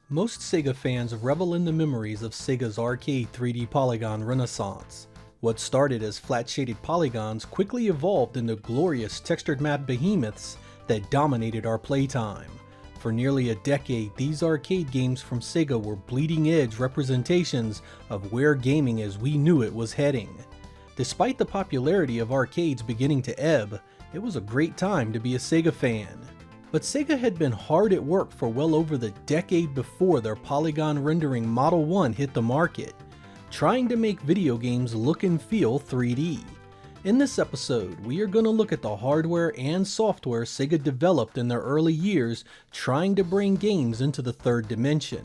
Most Sega fans revel in the memories of Sega's arcade 3D polygon renaissance. What started as flat-shaded polygons quickly evolved into glorious textured map behemoths that dominated our playtime. For nearly a decade, these arcade games from Sega were bleeding-edge representations of where gaming as we knew it was heading. Despite the popularity of arcades beginning to ebb, it was a great time to be a Sega fan. But Sega had been hard at work for well over the decade before their polygon rendering Model 1 hit the market, trying to make video games look and feel 3D. In this episode, we are going to look at the hardware and software Sega developed in their early years trying to bring games into the third dimension.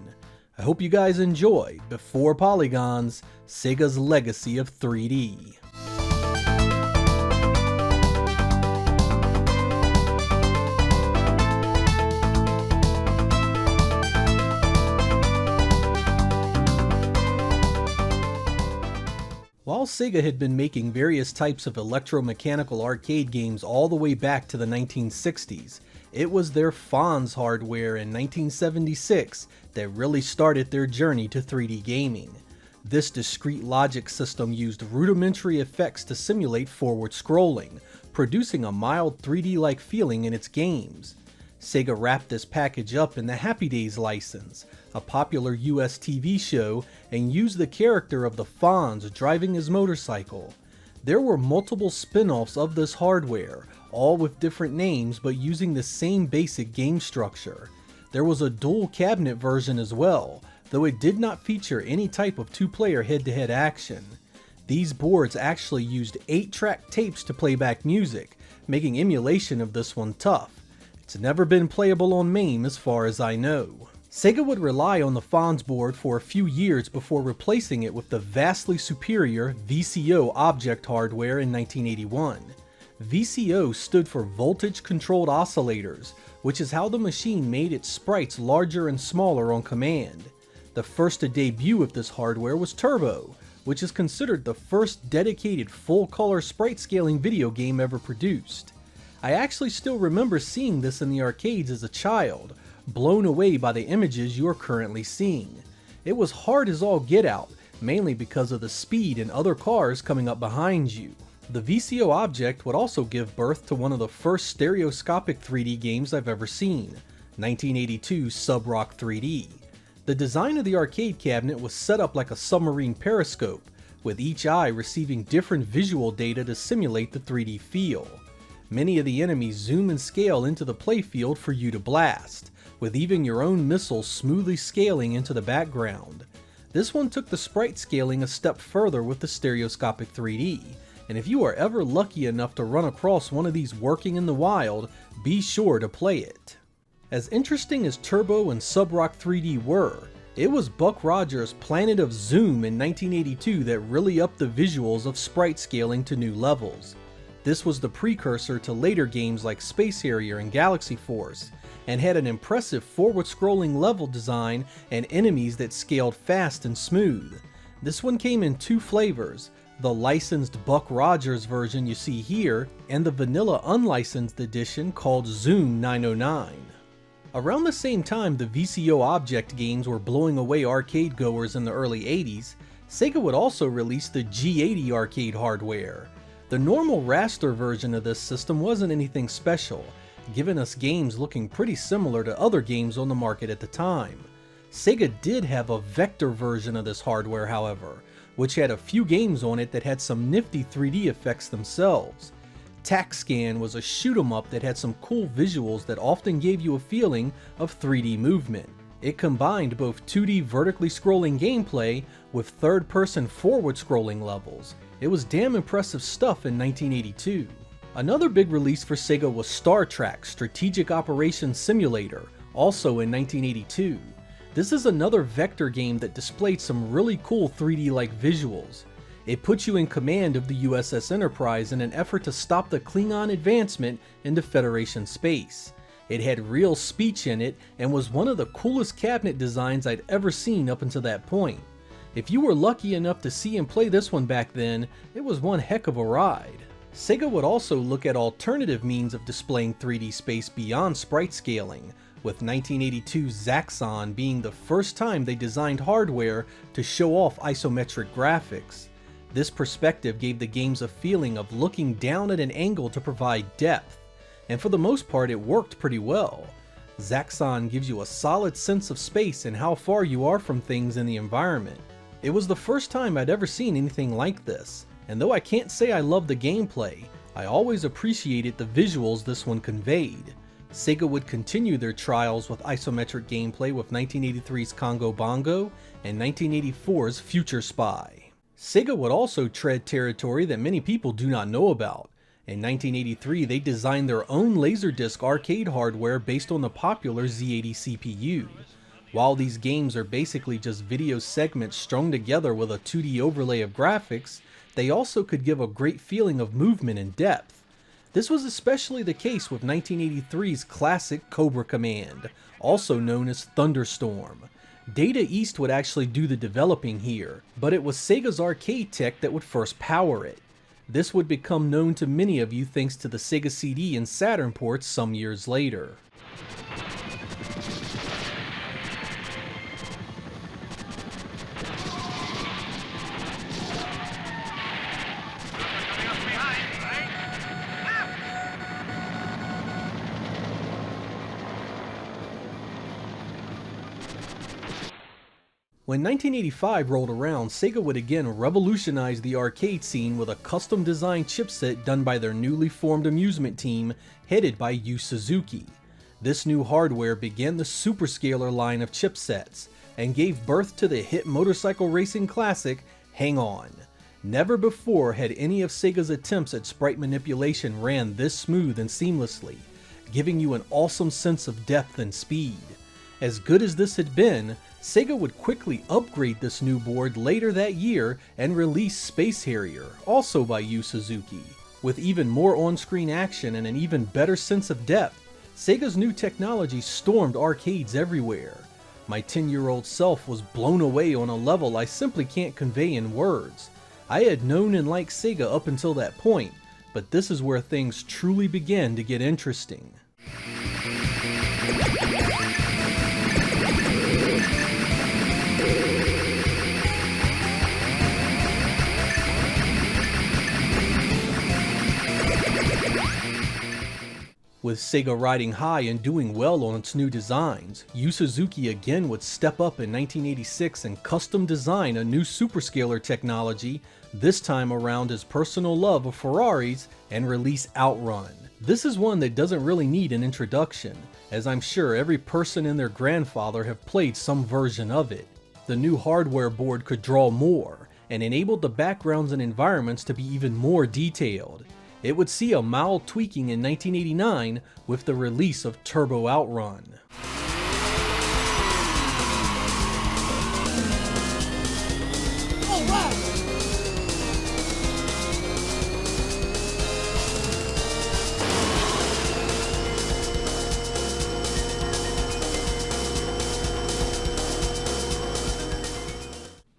I hope you guys enjoy Before Polygons, Sega's Legacy of 3D. While Sega had been making various types of electromechanical arcade games all the way back to the 1960s, it was their FONS hardware in 1976 that really started their journey to 3D gaming. This discrete logic system used rudimentary effects to simulate forward scrolling, producing a mild 3D-like feeling in its games. Sega wrapped this package up in the Happy Days license, a popular US TV show, and used the character of the Fonz driving his motorcycle. There were multiple spin-offs of this hardware, all with different names but using the same basic game structure. There was a dual cabinet version as well, though it did not feature any type of two-player head-to-head action. These boards actually used 8-track tapes to play back music, making emulation of this one tough. It's never been playable on MAME as far as I know. Sega would rely on the FONS board for a few years before replacing it with the vastly superior VCO object hardware in 1981. VCO stood for Voltage Controlled Oscillators, which is how the machine made its sprites larger and smaller on command. The first to debut with this hardware was Turbo, which is considered the first dedicated full-color sprite scaling video game ever produced. I actually still remember seeing this in the arcades as a child, blown away by the images you are currently seeing. It was hard as all get out, mainly because of the speed and other cars coming up behind you. The VCO object would also give birth to one of the first stereoscopic 3D games I've ever seen, 1982 Sub-Rock 3D. The design of the arcade cabinet was set up like a submarine periscope, with each eye receiving different visual data to simulate the 3D feel. Many of the enemies zoom and scale into the playfield for you to blast, with even your own missiles smoothly scaling into the background. This one took the sprite scaling a step further with the stereoscopic 3D, and if you are ever lucky enough to run across one of these working in the wild, be sure to play it. As interesting as Turbo and Sub-Rock 3D were, it was Buck Rogers' Planet of Zoom in 1982 that really upped the visuals of sprite scaling to new levels. This was the precursor to later games like Space Harrier and Galaxy Force, and had an impressive forward-scrolling level design and enemies that scaled fast and smooth. This one came in two flavors, the licensed Buck Rogers version you see here, and the vanilla unlicensed edition called Zoom 909. Around the same time the VCO object games were blowing away arcade goers in the early 80s, Sega would also release the G80 arcade hardware. The normal raster version of this system wasn't anything special, giving us games looking pretty similar to other games on the market at the time. Sega did have a vector version of this hardware, however, which had a few games on it that had some nifty 3D effects themselves. TAC-SCAN was a shoot-'em-up that had some cool visuals that often gave you a feeling of 3D movement. It combined both 2D vertically scrolling gameplay with third-person forward-scrolling levels. It was damn impressive stuff in 1982. Another big release for Sega was Star Trek Strategic Operations Simulator, also in 1982. This is another vector game that displayed some really cool 3D-like visuals. It put you in command of the USS Enterprise in an effort to stop the Klingon advancement into Federation space. It had real speech in it and was one of the coolest cabinet designs I'd ever seen up until that point. If you were lucky enough to see and play this one back then, it was one heck of a ride. Sega would also look at alternative means of displaying 3D space beyond sprite scaling, with 1982's Zaxxon being the first time they designed hardware to show off isometric graphics. This perspective gave the games a feeling of looking down at an angle to provide depth, and for the most part it worked pretty well. Zaxxon gives you a solid sense of space and how far you are from things in the environment. It was the first time I'd ever seen anything like this, and though I can't say I loved the gameplay, I always appreciated the visuals this one conveyed. Sega would continue their trials with isometric gameplay with 1983's Congo Bongo and 1984's Future Spy. Sega would also tread territory that many people do not know about. In 1983, they designed their own Laserdisc arcade hardware based on the popular Z80 CPU. While these games are basically just video segments strung together with a 2D overlay of graphics, they also could give a great feeling of movement and depth. This was especially the case with 1983's classic Cobra Command, also known as Thunderstorm. Data East would actually do the developing here, but it was Sega's arcade tech that would first power it. This would become known to many of you thanks to the Sega CD and Saturn ports some years later. When 1985 rolled around, Sega would again revolutionize the arcade scene with a custom-designed chipset done by their newly formed amusement team, headed by Yu Suzuki. This new hardware began the Superscaler line of chipsets, and gave birth to the hit motorcycle racing classic, Hang On. Never before had any of Sega's attempts at sprite manipulation ran this smooth and seamlessly, giving you an awesome sense of depth and speed. As good as this had been, Sega would quickly upgrade this new board later that year and release Space Harrier, also by Yu Suzuki. With even more on-screen action and an even better sense of depth, Sega's new technology stormed arcades everywhere. My 10-year-old self was blown away on a level I simply can't convey in words. I had known and liked Sega up until that point, but this is where things truly began to get interesting. With Sega riding high and doing well on its new designs, Yu Suzuki again would step up in 1986 and custom design a new Superscaler technology, this time around his personal love of Ferraris, and release Outrun. This is one that doesn't really need an introduction, as I'm sure every person and their grandfather have played some version of it. The new hardware board could draw more, and enabled the backgrounds and environments to be even more detailed. It would see a mild tweaking in 1989 with the release of Turbo Outrun.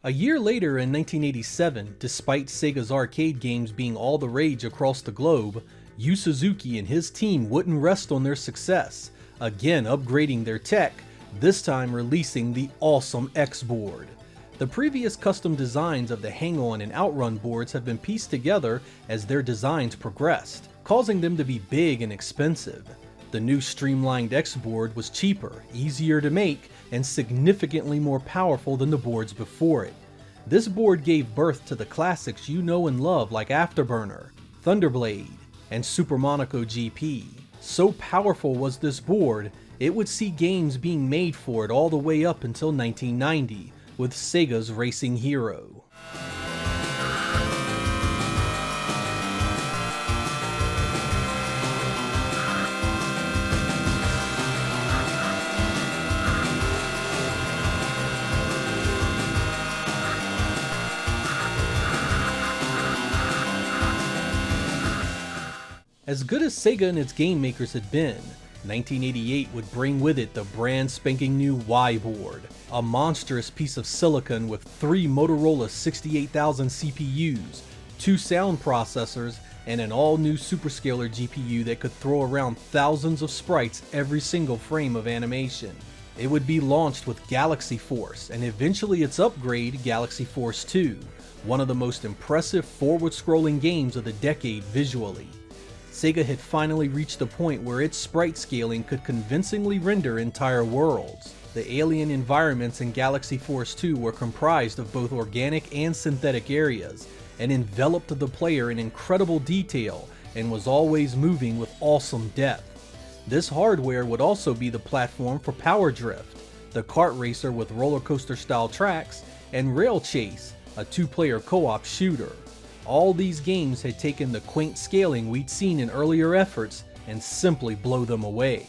A year later in 1987, despite Sega's arcade games being all the rage across the globe, Yu Suzuki and his team wouldn't rest on their success, again upgrading their tech, this time releasing the awesome X board. The previous custom designs of the Hang On and Outrun boards have been pieced together as their designs progressed, causing them to be big and expensive. The new streamlined X board was cheaper, easier to make, and significantly more powerful than the boards before it. This board gave birth to the classics you know and love like Afterburner, Thunderblade, and Super Monaco GP. So powerful was this board, it would see games being made for it all the way up until 1990, with Sega's Racing Hero. As good as Sega and its game makers had been, 1988 would bring with it the brand spanking new Y board, a monstrous piece of silicon with 3 Motorola 68000 CPUs, 2 sound processors, and an all-new Superscaler GPU that could throw around thousands of sprites every single frame of animation. It would be launched with Galaxy Force, and eventually its upgrade, Galaxy Force 2, one of the most impressive forward-scrolling games of the decade visually. Sega had finally reached a point where its sprite scaling could convincingly render entire worlds. The alien environments in Galaxy Force 2 were comprised of both organic and synthetic areas, and enveloped the player in incredible detail and was always moving with awesome depth. This hardware would also be the platform for Power Drift, the kart racer with roller coaster style tracks, and Rail Chase, a two-player co-op shooter. All these games had taken the quaint scaling we'd seen in earlier efforts and simply blow them away.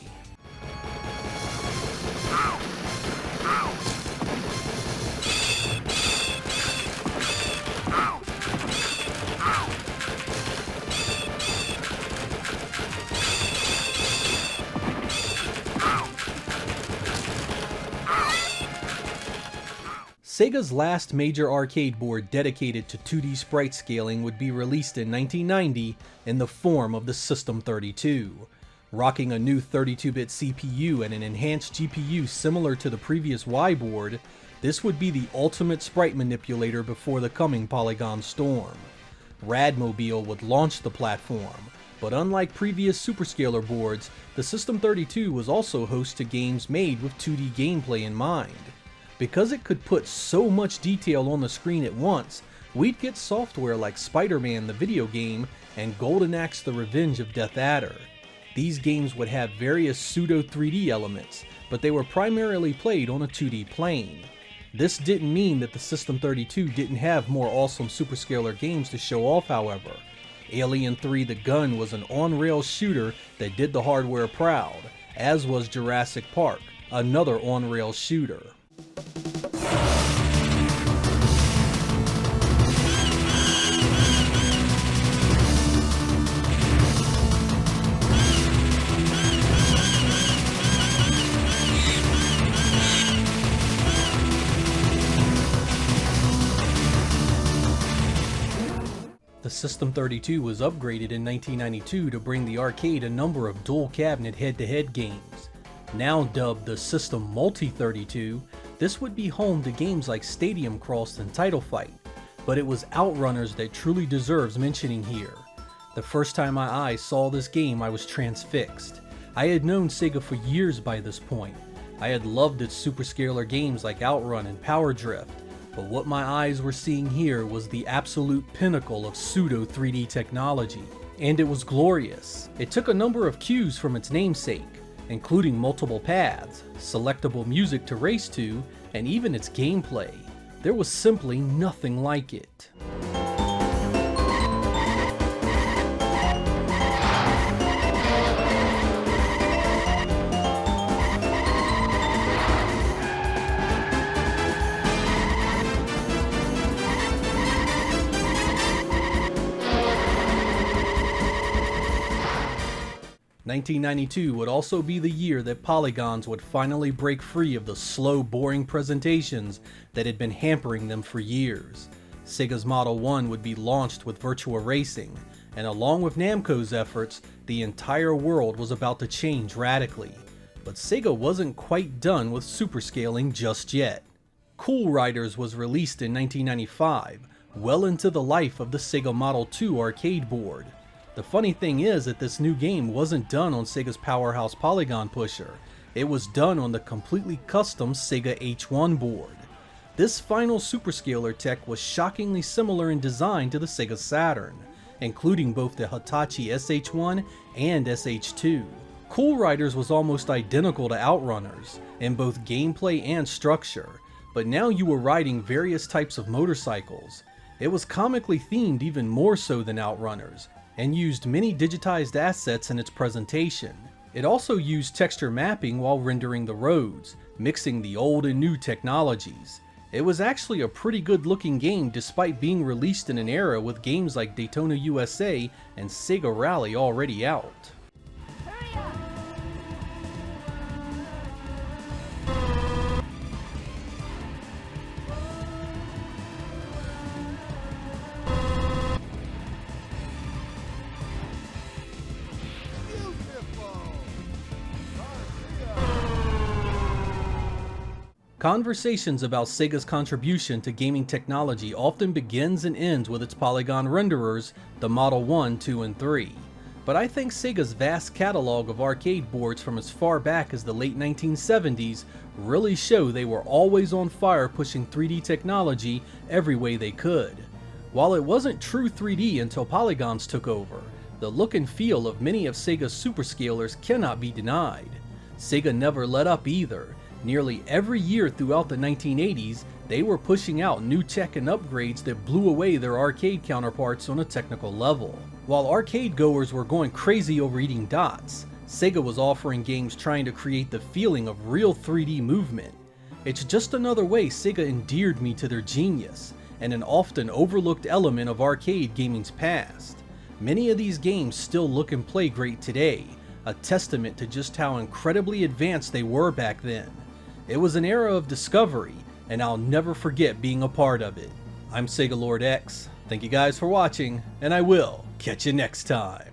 Sega's last major arcade board dedicated to 2D sprite scaling would be released in 1990 in the form of the System32. Rocking a new 32-bit CPU and an enhanced GPU similar to the previous Y board, this would be the ultimate sprite manipulator before the coming Polygon Storm. Radmobile would launch the platform, but unlike previous Superscaler boards, the System32 was also host to games made with 2D gameplay in mind. Because it could put so much detail on the screen at once, we'd get software like Spider-Man the video game and Golden Axe the Revenge of Death Adder. These games would have various pseudo 3D elements, but they were primarily played on a 2D plane. This didn't mean that the System32 didn't have more awesome Superscaler games to show off, however. Alien 3 The Gun was an on-rails shooter that did the hardware proud, as was Jurassic Park, another on-rails shooter. The System32 was upgraded in 1992 to bring the arcade a number of dual cabinet head-to-head games. Now dubbed the System Multi-32, this would be home to games like Stadium Cross and Title Fight, but it was Outrunners that truly deserves mentioning here. The first time my eyes saw this game, I was transfixed. I had known Sega for years by this point. I had loved its Superscaler games like Outrun and Power Drift, but what my eyes were seeing here was the absolute pinnacle of pseudo 3D technology, and it was glorious. It took a number of cues from its namesake, including multiple paths, selectable music to race to, and even its gameplay. There was simply nothing like it. (1992) would also be the year that Polygons would finally break free of the slow, boring presentations that had been hampering them for years. Sega's Model 1 would be launched with Virtua Racing, and along with Namco's efforts, the entire world was about to change radically. But Sega wasn't quite done with superscaling just yet. Cool Riders was released in 1995, well into the life of the Sega Model 2 arcade board. The funny thing is that this new game wasn't done on Sega's powerhouse Polygon pusher. It was done on the completely custom Sega H1 board. This final Superscaler tech was shockingly similar in design to the Sega Saturn, including both the Hitachi SH1 and SH2. Cool Riders was almost identical to Outrunners in both gameplay and structure, but now you were riding various types of motorcycles. It was comically themed even more so than Outrunners, and used many digitized assets in its presentation. It also used texture mapping while rendering the roads, mixing the old and new technologies. It was actually a pretty good looking game despite being released in an era with games like Daytona USA and Sega Rally already out. Conversations about Sega's contribution to gaming technology often begins and ends with its polygon renderers, the Model 1, 2, and 3. But I think Sega's vast catalog of arcade boards from as far back as the late 1970s really show they were always on fire pushing 3D technology every way they could. While it wasn't true 3D until polygons took over, the look and feel of many of Sega's superscalers cannot be denied. Sega never let up either. Nearly every year throughout the 1980s, they were pushing out new tech and upgrades that blew away their arcade counterparts on a technical level. While arcade goers were going crazy over eating dots, Sega was offering games trying to create the feeling of real 3D movement. It's just another way Sega endeared me to their genius, and an often overlooked element of arcade gaming's past. Many of these games still look and play great today, a testament to just how incredibly advanced they were back then. It was an era of discovery, and I'll never forget being a part of it. I'm Sega Lord X, thank you guys for watching, and I will catch you next time.